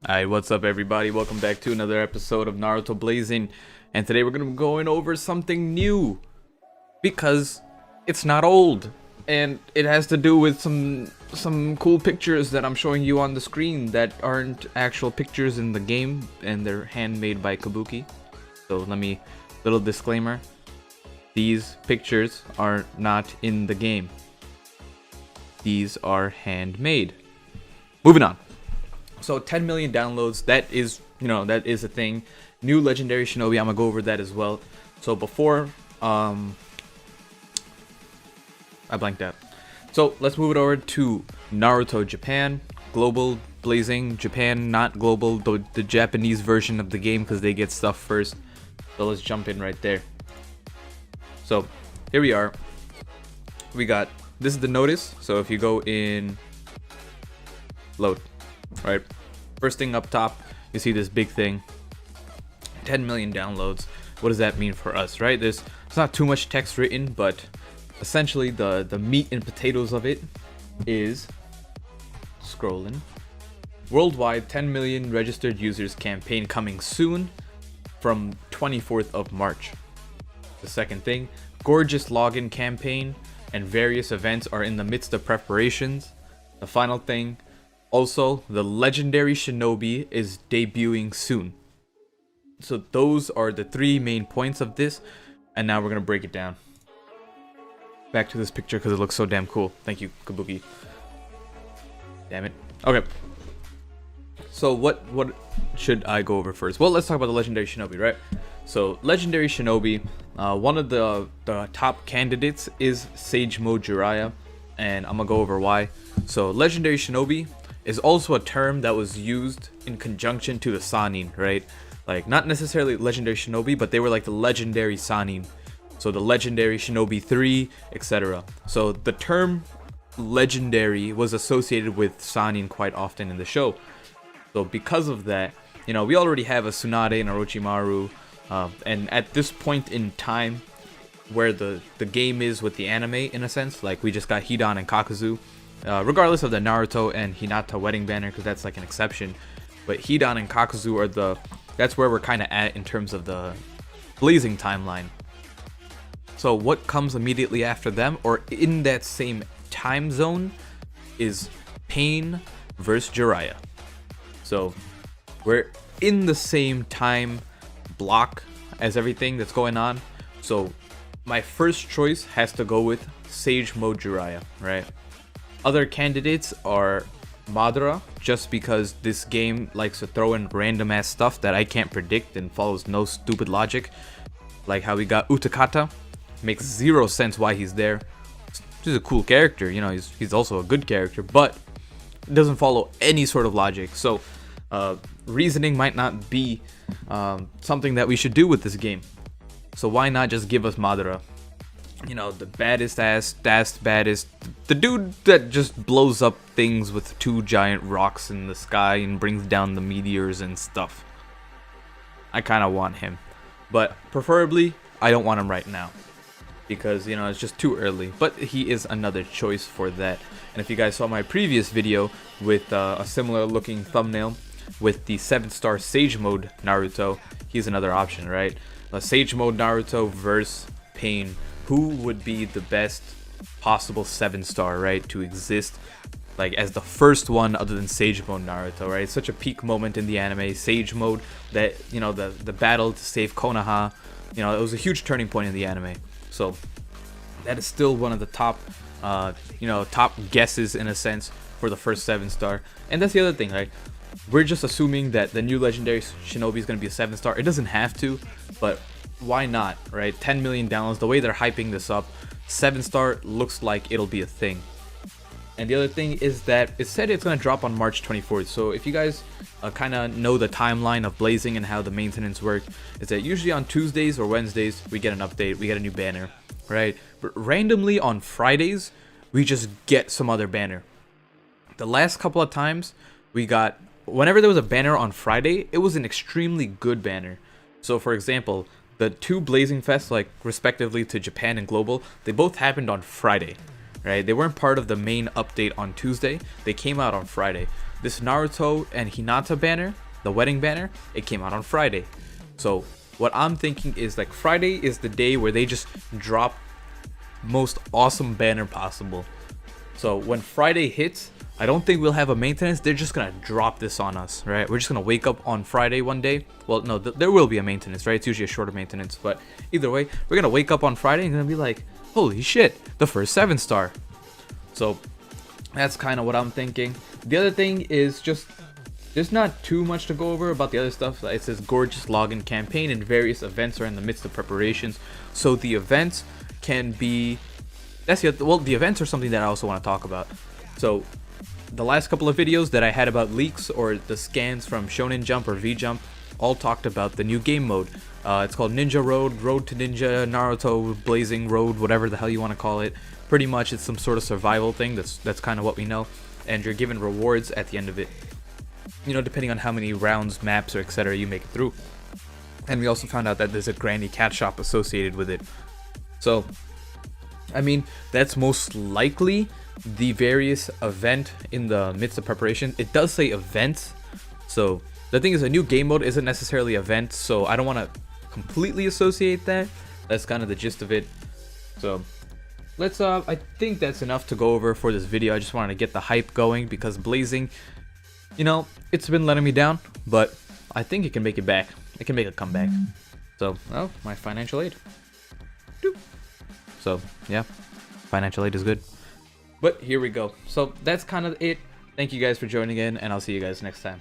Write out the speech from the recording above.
Alright, what's up everybody? Welcome back to another episode of Naruto Blazing. And today we're going to be going over something new. Because it's not old. And it has to do with some cool pictures that I'm showing you on the screen that aren't actual pictures in the game. And they're handmade by Kabuki. So little disclaimer. These pictures are not in the game. These are handmade. Moving on. So 10 million downloads, that is a thing. New legendary Shinobi, I'm gonna go over that as well. So before, I blanked out. So let's move it over to Naruto Japan, global blazing, Japan, not global, the Japanese version of the game because they get stuff first. So let's jump in right there. So here we are. This is the notice. So if you go in load. Right, first thing up top, you see this big thing, 10 million downloads. What does that mean for us, right? There's not too much text written, but essentially the meat and potatoes of it is scrolling. Worldwide 10 million registered users campaign coming soon from 24th of March. The second thing, gorgeous login campaign and various events are in the midst of preparations. The final thing, also, the legendary Shinobi is debuting soon. So those are the three main points of this, and now we're gonna break it down. Back to this picture because it looks so damn cool. Thank you, Kabuki. Damn it. Okay. So what should I go over first? Well, let's talk about the legendary Shinobi, right? So legendary Shinobi, one of the top candidates is Sage Mode Jiraiya, and I'm gonna go over why. So legendary Shinobi is also a term that was used in conjunction to the Sannin, right? Like, not necessarily legendary Shinobi, but they were like the legendary Sannin. So the legendary Shinobi 3, etc. So the term legendary was associated with Sannin quite often in the show. So because of that, we already have a Tsunade and Orochimaru. And at this point in time, where the game is with the anime, in a sense, like we just got Hidan and Kakuzu. Regardless of the Naruto and Hinata wedding banner, because that's like an exception, but Hidan and Kakuzu are that's where we're kind of at in terms of the blazing timeline. So what comes immediately after them, or in that same time zone, is Pain versus Jiraiya. So we're in the same time block as everything that's going on. So my first choice has to go with Sage Mode Jiraiya, right? Other candidates are Madara, just because this game likes to throw in random ass stuff that I can't predict and follows no stupid logic. Like how we got Utakata. Makes zero sense why he's there. He's a cool character, he's also a good character, but it doesn't follow any sort of logic. So reasoning might not be something that we should do with this game. So why not just give us Madara? The baddest baddest, the dude that just blows up things with two giant rocks in the sky and brings down the meteors and stuff. I kind of want him, but preferably I don't want him right now because it's just too early, but he is another choice for that. And if you guys saw my previous video with a similar looking thumbnail with the 7-star Sage Mode Naruto, he's another option, right? Sage Mode Naruto versus Pain. Who would be the best possible 7-star, right, to exist, like, as the first one other than Sage Mode Naruto, right? It's such a peak moment in the anime, Sage Mode, that, the battle to save Konoha, it was a huge turning point in the anime. So that is still one of the top, top guesses, in a sense, for the first 7-star. And that's the other thing, right? We're just assuming that the new legendary Shinobi is going to be a 7-star. It doesn't have to, but why not, right? 10 million downloads, the way they're hyping this up, 7-star looks like it'll be a thing. And the other thing is that it said it's going to drop on March 24th. So if you guys kind of know the timeline of blazing and how the maintenance work, is that usually on Tuesdays or Wednesdays we get an update, we get a new banner, right? But randomly on Fridays we just get some other banner. The last couple of times we got, whenever there was a banner on Friday, it was an extremely good banner. So for example, the two Blazing Fests, like respectively to Japan and Global, they both happened on Friday, right? They weren't part of the main update on Tuesday. They came out on Friday. this Naruto and Hinata banner, the wedding banner, it came out on Friday. So what I'm thinking is like Friday is the day where they just drop most awesome banner possible. So when Friday hits, I don't think we'll have a maintenance. They're just gonna drop this on us, right? We're just gonna wake up on Friday one day. Well, no, there will be a maintenance, right? It's usually a shorter maintenance, but either way, we're gonna wake up on Friday and gonna be like, holy shit, the first 7-star. So that's kind of what I'm thinking. The other thing is just, there's not too much to go over about the other stuff. It says gorgeous login campaign and various events are in the midst of preparations. So the events can be, the events are something that I also want to talk about. So the last couple of videos that I had about leaks or the scans from Shonen Jump or V Jump all talked about the new game mode. It's called Ninja Road, Road to Ninja, Naruto Blazing Road, whatever the hell you want to call it. Pretty much it's some sort of survival thing. That's kind of what we know. And you're given rewards at the end of it, you know, depending on how many rounds, maps, or etc. you make it through. And we also found out that there's a Granny Cat shop associated with it. So, I mean, that's most likely the various event in the midst of preparation. It does say events. So, the thing is, a new game mode isn't necessarily event, so I don't want to completely associate that. That's kind of the gist of it. So, let's, I think that's enough to go over for this video. I just wanted to get the hype going because Blazing, you know, it's been letting me down, but I think it can make it back. It can make a comeback. So, oh, my financial aid. Doop. So, yeah, financial aid is good. But here we go. So, that's kind of it. Thank you guys for joining in, and I'll see you guys next time.